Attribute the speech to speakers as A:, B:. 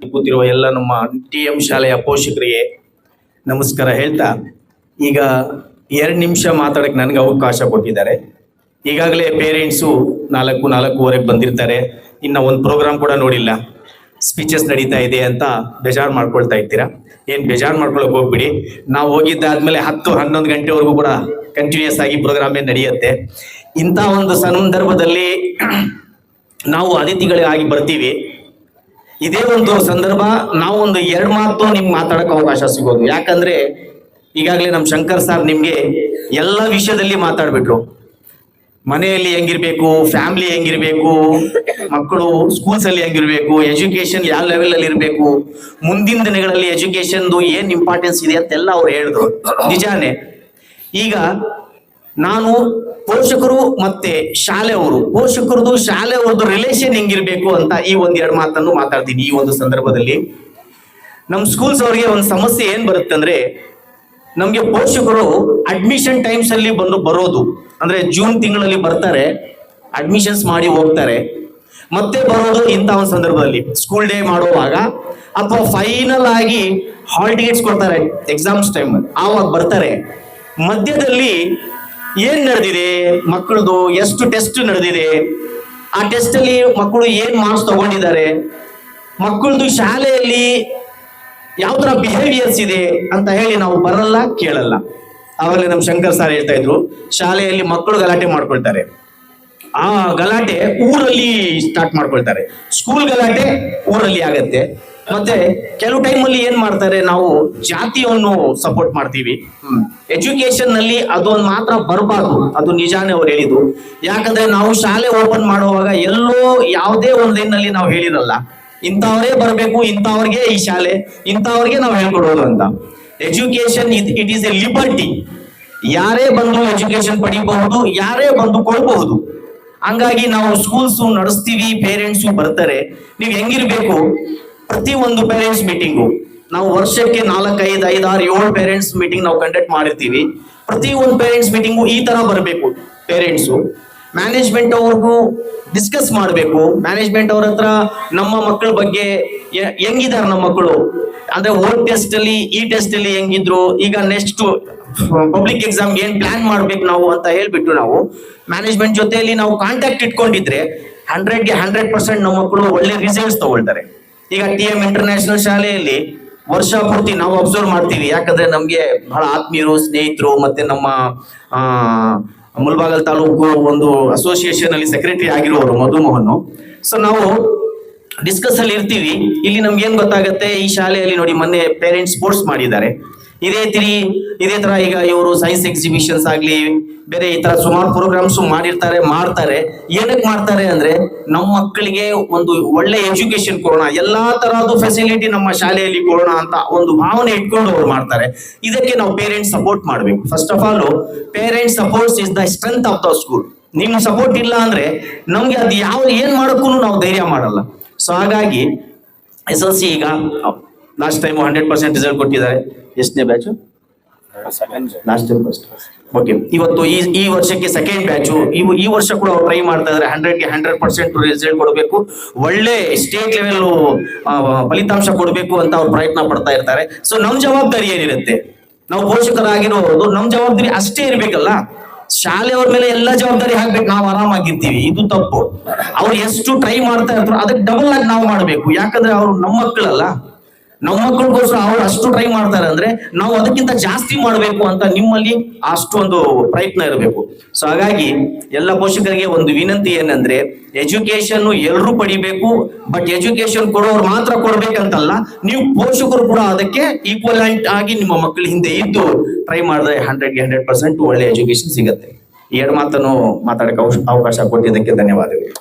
A: ಕೂತಿರುವ ಎಲ್ಲ ನಮ್ಮ TM ಶಾಲೆಯ ಪೋಷಕರಿಗೆ ನಮಸ್ಕಾರ ಹೇಳ್ತಾ, ಈಗ 2 ನಿಮಿಷ ಮಾತಾಡಕ್ಕೆ ನನಗೆ ಅವಕಾಶ ಕೊಟ್ಟಿದ್ದಾರೆ. ಈಗಾಗಲೇ ಪೇರೆಂಟ್ಸು 4:45 ಬಂದಿರ್ತಾರೆ. ಇನ್ನು ಒಂದು ಪ್ರೋಗ್ರಾಮ್ ಕೂಡ ನೋಡಿಲ್ಲ, ಸ್ಪೀಚಸ್ ನಡೀತಾ ಇದೆ ಅಂತ ಬೇಜಾರು ಮಾಡ್ಕೊಳ್ತಾ ಇರ್ತೀರಾ. ಏನು ಬೇಜಾರು ಮಾಡ್ಕೊಳಕ್ ಹೋಗ್ಬಿಡಿ. ನಾವು ಹೋಗಿದ್ದಾದ್ಮೇಲೆ 10-11 ಗಂಟೆವರೆಗೂ ಕೂಡ ಕಂಟಿನ್ಯೂಸ್ ಆಗಿ ಪ್ರೋಗ್ರಾಮೇ ನಡೆಯುತ್ತೆ. ಇಂಥ ಒಂದು ಸಂದರ್ಭದಲ್ಲಿ ನಾವು ಅತಿಥಿಗಳಾಗಿ ಬರ್ತೀವಿ. ಇದೇ ಒಂದು ಸಂದರ್ಭ, ನಾವು ಒಂದು 2 ಮಾತು ನಿಮ್ಗೆ ಮಾತಾಡಕ್ಕೆ ಅವಕಾಶ ಸಿಗೋದು. ಯಾಕಂದ್ರೆ ಈಗಾಗಲೇ ನಮ್ಮ ಶಂಕರ್ ಸರ್ ನಿಮ್ಗೆ ಎಲ್ಲ ವಿಷಯದಲ್ಲಿ ಮಾತಾಡ್ಬಿಟ್ರು. ಮನೆಯಲ್ಲಿ ಹೆಂಗಿರ್ಬೇಕು, ಫ್ಯಾಮಿಲಿ ಹೆಂಗಿರ್ಬೇಕು, ಮಕ್ಕಳು ಸ್ಕೂಲ್ಸ್ ಅಲ್ಲಿ ಹೆಂಗಿರ್ಬೇಕು, ಎಜುಕೇಶನ್ ಯಾವ ಲೆವೆಲ್ ಅಲ್ಲಿ ಇರಬೇಕು, ಮುಂದಿನ ದಿನಗಳಲ್ಲಿ ಎಜುಕೇಶನ್ದು ಏನ್ ಇಂಪಾರ್ಟೆನ್ಸ್ ಇದೆ ಅಂತೆಲ್ಲ ಅವ್ರು ಹೇಳಿದ್ರು. ನಿಜಾನೇ. ಈಗ ನಾನು ಪೋಷಕರು ಮತ್ತೆ ಶಾಲೆಯವರು, ಪೋಷಕರದು ಶಾಲೆಯವ್ರದ್ದು ರಿಲೇಷನ್ ಹೆಂಗಿರ್ಬೇಕು ಅಂತ ಈ 1-2 ಮಾತನ್ನು ಮಾತಾಡ್ತೀನಿ. ಈ ಒಂದು ಸಂದರ್ಭದಲ್ಲಿ ನಮ್ಮ ಸ್ಕೂಲ್ಸ್ ಅವ್ರಿಗೆ ಒಂದು ಸಮಸ್ಯೆ ಏನ್ ಬರುತ್ತೆ ಅಂದ್ರೆ, ನಮ್ಗೆ ಪೋಷಕರು ಅಡ್ಮಿಷನ್ ಟೈಮ್ಸ್ ಅಲ್ಲಿ ಬರೋದು ಅಂದ್ರೆ ಜೂನ್ ತಿಂಗಳಲ್ಲಿ ಬರ್ತಾರೆ, ಅಡ್ಮಿಷನ್ಸ್ ಮಾಡಿ ಹೋಗ್ತಾರೆ, ಮತ್ತೆ ಬರೋದು ಇಂಥ ಒಂದು ಸಂದರ್ಭದಲ್ಲಿ ಸ್ಕೂಲ್ ಡೇ ಮಾಡುವಾಗ ಅಥವಾ ಫೈನಲ್ ಆಗಿ ಹಾಲ್ ಟಿಕೆಟ್ಸ್ ಕೊಡ್ತಾರೆ ಎಕ್ಸಾಮ್ಸ್ ಟೈಮ್, ಆವಾಗ ಬರ್ತಾರೆ. ಮಧ್ಯದಲ್ಲಿ ಏನ್ ನಡೆದಿದೆ, ಮಕ್ಕಳದು ಎಷ್ಟು ಟೆಸ್ಟ್ ನಡೆದಿದೆ, ಆ ಟೆಸ್ಟ್ ಅಲ್ಲಿ ಮಕ್ಕಳು ಏನ್ ಮಾರ್ಕ್ಸ್ ತಗೊಂಡಿದ್ದಾರೆ, ಮಕ್ಕಳದು ಶಾಲೆಯಲ್ಲಿ ಯಾವ ತರ ಬಿಹೇವಿಯರ್ಸ್ ಇದೆ ಅಂತ ಹೇಳಿ ನಾವು ಬರಲ್ಲ, ಕೇಳಲ್ಲ. ಆವಾಗಲೇ ನಮ್ಮ ಶಂಕರ್ ಸರ್ ಹೇಳ್ತಾ ಇದ್ರು, ಶಾಲೆಯಲ್ಲಿ ಮಕ್ಕಳು ಗಲಾಟೆ ಮಾಡ್ಕೊಳ್ತಾರೆ, ಆ ಗಲಾಟೆ ಊರಲ್ಲಿ ಸ್ಟಾರ್ಟ್ ಮಾಡ್ಕೊಳ್ತಾರೆ, ಸ್ಕೂಲ್ ಗಲಾಟೆ ಊರಲ್ಲಿ ಆಗತ್ತೆ. ಮತ್ತೆ ಕೆಲವು ಟೈಮಲ್ಲಿ ಏನ್ ಮಾಡ್ತಾರೆ, ನಾವು ಜಾತಿಯನ್ನು ಸಪೋರ್ಟ್ ಮಾಡ್ತೀವಿ. ಎಜುಕೇಶನ್ ನಲ್ಲಿ ಅದೊಂದು ಮಾತ್ರ ಬರಬಾರ್ದು, ಅದು ನಿಜಾನೇ ಅವ್ರು ಹೇಳಿದ್ದು. ಯಾಕಂದ್ರೆ ನಾವು ಶಾಲೆ ಓಪನ್ ಮಾಡುವಾಗ ಎಲ್ಲೋ ಯಾವುದೇ ಒಂದೇನಲ್ಲಿ ನಾವು ಹೇಳಿರಲ್ಲ, ಇಂಥವರೇ ಬರಬೇಕು, ಇಂಥವ್ರಿಗೆ ಈ ಶಾಲೆ, ಇಂಥವ್ರಿಗೆ ನಾವು ಹೇಳ್ಕೊಡೋದು ಅಂತ. Education it is A liberty. ಯಾರೇ ಬಂದು ಎಜುಕೇಶನ್ ಪಡಿಬಹುದು, ಯಾರೇ ಬಂದು ಕೊಡಬಹುದು. ಹಂಗಾಗಿ ನಾವು ಸ್ಕೂಲ್ಸ್ ನಡೆಸ್ತೀವಿ, ಪೇರೆಂಟ್ಸು ಬರ್ತಾರೆ. ನೀವು ಹೆಂಗಿರ್ಬೇಕು, ಪ್ರತಿ ಒಂದು ಪೇರೆಂಟ್ಸ್ ಮೀಟಿಂಗು ನಾವು ವರ್ಷಕ್ಕೆ 4, 5, 5, 6, 7 ಪೇರೆಂಟ್ಸ್ ಮೀಟಿಂಗ್ ನಾವು ಕಂಡಕ್ಟ್ ಮಾಡಿರ್ತೀವಿ. ಪ್ರತಿ ಒಂದು ಪೇರೆಂಟ್ಸ್ ಮೀಟಿಂಗು ಈ ತರ ಬರಬೇಕು. ಪೇರೆಂಟ್ಸು ಮ್ಯಾನೇಜ್ಮೆಂಟ್ ಅವ್ರಿಗೂ ಡಿಸ್ಕಸ್ ಮಾಡಬೇಕು. ಮ್ಯಾನೇಜ್ಮೆಂಟ್ ಅವ್ರ ಹತ್ರ ನಮ್ಮ ಮಕ್ಕಳ ಬಗ್ಗೆ ಹೆಂಗಿದ್ದಾರೆ ನಮ್ಮ ಮಕ್ಕಳು, ಅಂದ್ರೆ ಓಲ್ಡ್ ಟೆಸ್ಟ್ ಅಲ್ಲಿ ಈ ಟೆಸ್ಟ್ ಅಲ್ಲಿ ಹೆಂಗಿದ್ರು, ಈಗ ನೆಕ್ಸ್ಟ್ ಪಬ್ಲಿಕ್ ಎಕ್ಸಾಮ್ ಏನ್ ಪ್ಲಾನ್ ಮಾಡ್ಬೇಕು ನಾವು ಅಂತ ಹೇಳ್ಬಿಟ್ಟು ನಾವು ಮ್ಯಾನೇಜ್ಮೆಂಟ್ ಜೊತೆಯಲ್ಲಿ ನಾವು ಕಾಂಟ್ಯಾಕ್ಟ್ ಇಟ್ಕೊಂಡಿದ್ರೆ 100ಗೆ 100% ನಮ್ಮ ಮಕ್ಕಳು ಒಳ್ಳೆ ರಿಸಲ್ಟ್ಸ್ ತಗೊಳ್ತಾರೆ. ಈಗ TM ಇಂಟರ್ನ್ಯಾಷನಲ್ ಶಾಲೆಯಲ್ಲಿ ವರ್ಷ ಪೂರ್ತಿ ನಾವು ಅಬ್ಸರ್ವ್ ಮಾಡ್ತೀವಿ. ಯಾಕಂದ್ರೆ ನಮ್ಗೆ ಬಹಳ ಆತ್ಮೀಯರು, ಸ್ನೇಹಿತರು, ಮತ್ತೆ ನಮ್ಮ ಮುಲ್ಬಾಗಲ್ ತಾಲೂಕು ಒಂದು ಅಸೋಸಿಯೇಷನ್ ಅಲ್ಲಿ ಸೆಕ್ರೆಟರಿ ಆಗಿರುವವರು ಮಧುಮೋಹನ್. ಸೊ ನಾವು ಡಿಸ್ಕಸ್ ಅಲ್ಲಿ ಇರ್ತೀವಿ. ಇಲ್ಲಿ ನಮ್ಗೆ ಏನ್ ಗೊತ್ತಾಗತ್ತೆ, ಈ ಶಾಲೆಯಲ್ಲಿ ನೋಡಿ ಮೊನ್ನೆ ಪೇರೆಂಟ್ಸ್ ಸ್ಪೋರ್ಟ್ಸ್ ಮಾಡಿದ್ದಾರೆ. ಇದೇ ತರ ಈಗ ಇವರು ಸೈನ್ಸ್ ಎಕ್ಸಿಬಿಷನ್ಸ್ ಆಗ್ಲಿ, ಬೇರೆ ಈ ತರ ಸುಮಾರು ಪ್ರೋಗ್ರಾಮ್ಸ್ ಮಾಡ್ತಾರೆ. ಏನಕ್ಕೆ ಮಾಡ್ತಾರೆ ಅಂದ್ರೆ, ನಮ್ಮ ಮಕ್ಕಳಿಗೆ ಒಂದು ಒಳ್ಳೆ ಎಜುಕೇಶನ್ ಕೊಡೋಣ, ಎಲ್ಲಾ ತರಹದ ಫೆಸಿಲಿಟಿ ನಮ್ಮ ಶಾಲೆಯಲ್ಲಿ ಕೊಡೋಣ ಅಂತ ಒಂದು ಭಾವನೆ ಇಟ್ಕೊಂಡು ಅವ್ರು ಮಾಡ್ತಾರೆ. ಇದಕ್ಕೆ ನಾವು ಪೇರೆಂಟ್ಸ್ ಸಪೋರ್ಟ್ ಮಾಡ್ಬೇಕು. First of all, parents supports is the strength of the school. ನಿಮ್ ಸಪೋರ್ಟ್ ಇಲ್ಲ ಅಂದ್ರೆ ನಮ್ಗೆ ಅದು ಏನ್ ಮಾಡೋಕ್ಕೂ ನಾವು ಧೈರ್ಯ ಮಾಡಲ್ಲ. ಸೊ ಹಾಗಾಗಿ SLC ಈಗ ಲಾಸ್ಟ್ ಟೈಮ್ 100% ರಿಸಲ್ಟ್ ಕೊಟ್ಟಿದ್ದಾರೆ. ಎಷ್ಟನೇ batch? Last time first. Okay, ಇವತ್ತು ಈ ವರ್ಷಕ್ಕೆ ಸೆಕೆಂಡ್ ಬ್ಯಾಚು. ಈ ವರ್ಷ ಕೂಡ ಅವ್ರು ಟ್ರೈ ಮಾಡ್ತಾ ಇದ್ದಾರೆ 100ಗೆ 100% ರಿಸಲ್ಟ್ ಕೊಡಬೇಕು, ಒಳ್ಳೆ ಸ್ಟೇಟ್ ಲೆವೆಲ್ ಫಲಿತಾಂಶ ಕೊಡಬೇಕು ಅಂತ ಅವ್ರು ಪ್ರಯತ್ನ ಪಡ್ತಾ ಇರ್ತಾರೆ. ಸೊ ನಮ್ ಜವಾಬ್ದಾರಿ ಏನಿರುತ್ತೆ, ನಾವು ಪೋಷಕರಾಗಿರೋದು ನಮ್ ಜವಾಬ್ದಾರಿ ಅಷ್ಟೇ ಇರ್ಬೇಕಲ್ಲ. ಶಾಲೆಯವ್ರ ಮೇಲೆ ಎಲ್ಲ ಜವಾಬ್ದಾರಿ ಹಾಕ್ಬೇಕು, ನಾವು ಆರಾಮಾಗಿರ್ತೀವಿ, ಇದು ತಪ್ಪು. ಅವ್ರು ಎಷ್ಟು ಟ್ರೈ ಮಾಡ್ತಾ ಇರ್ತಾರೋ ಅದಕ್ಕೆ ಡಬಲ್ ಆಗಿ ನಾವು ಮಾಡ್ಬೇಕು. ಯಾಕಂದ್ರೆ ಅವ್ರು ನಮ್ಮ ಮಕ್ಕಳಲ್ಲ, ನಮ್ಮ ಮಕ್ಕಳಿಗೋಸ್ಕರ ಅವ್ರು ಅಷ್ಟು ಟ್ರೈ ಮಾಡ್ತಾರೆ ಅಂದ್ರೆ ನಾವು ಅದಕ್ಕಿಂತ ಜಾಸ್ತಿ ಮಾಡಬೇಕು ಅಂತ ನಿಮ್ಮಲ್ಲಿ ಅಷ್ಟೊಂದು ಪ್ರಯತ್ನ ಇರಬೇಕು. ಸೊ ಹಾಗಾಗಿ ಎಲ್ಲ ಪೋಷಕರಿಗೆ ಒಂದು ವಿನಂತಿ ಏನಂದ್ರೆ, ಎಜುಕೇಶನ್ ಎಲ್ಲರೂ ಪಡಿಬೇಕು, ಬಟ್ ಎಜುಕೇಶನ್ ಕೊಡೋರು ಮಾತ್ರ ಕೊಡ್ಬೇಕಂತಲ್ಲ, ನೀವು ಪೋಷಕರು ಕೂಡ ಅದಕ್ಕೆ ಈಕ್ವಲೆಂಟ್ ಆಗಿ ನಿಮ್ಮ ಮಕ್ಕಳ ಹಿಂದೆ ಇದ್ದು ಟ್ರೈ ಮಾಡಿದ್ರೆ 100ಗೆ 100% ಒಳ್ಳೆ ಎಜುಕೇಶನ್ ಸಿಗತ್ತೆ. 2 ಮಾತನ್ನು ಮಾತಾಡಕ್ಕೆ ಅವಕಾಶ ಕೊಟ್ಟಿದ್ದಕ್ಕೆ ಧನ್ಯವಾದಗಳು.